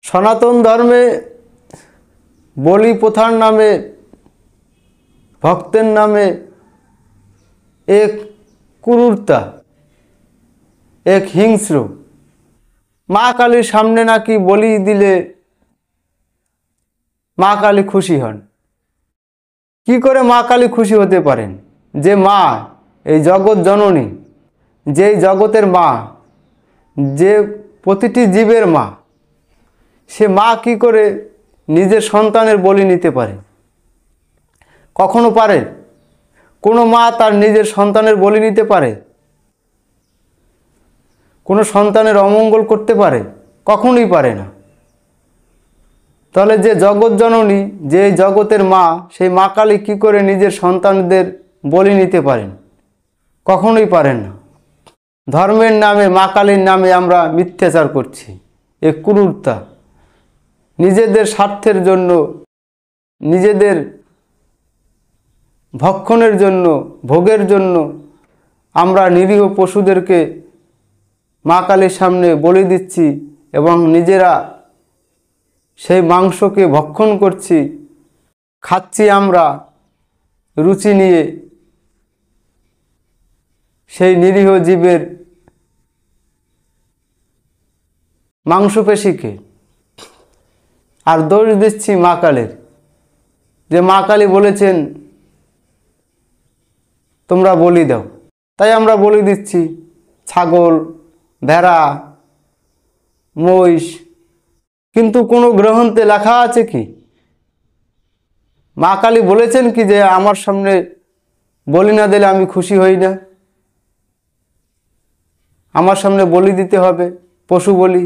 সনাতন ধর্মে বলি প্রথার নামে, ভক্তের নামে এক ক্রূরতা, এক হিংস্র। মা কালীর সামনে নাকি বলি দিলে মা কালী খুশি হন। কি করে মা কালী খুশি হতে পারেন? যে মা এই জগৎ জননী, যেই জগতের মা, যে প্রতিটি জীবের মা, সে মা কি করে নিজের সন্তানের বলি নিতে পারে? কখনো পারে? কোনো মা তার নিজের সন্তানের বলি নিতে পারে? কোনো সন্তানের অমঙ্গল করতে পারে? কখনোই পারে না। তাহলে যে জগৎ জননী, যে জগতের মা, সেই মা কালী কী করে নিজের সন্তানদের বলি নিতে পারেন? কখনোই পারেন না। ধর্মের নামে, মা কালীর নামে আমরা মিথ্যাচার করছি, এ ক্রূরতা। নিজেদের স্বার্থের জন্য, নিজেদের ভক্ষণের জন্য, ভোগের জন্য আমরা নিরীহ পশুদেরকে মা কালীর সামনে বলি দিচ্ছি এবং নিজেরা সেই মাংসকে ভক্ষণ করছি, খাচ্ছি আমরা রুচি নিয়ে সেই নিরীহ জীবের মাংসপেশিকে। আর দোষ দিচ্ছি মা কালীর, যে মা কালী বলেছেন তোমরা বলি দাও, তাই আমরা বলি দিচ্ছি ছাগল, ভেড়া, মহিষ। কিন্তু কোনো গ্রন্থে লেখা আছে কি? মা কালী বলেছেন কি যে আমার সামনে বলি না দিলে আমি খুশি হই না, আমার সামনে বলি দিতে হবে, পশু বলি?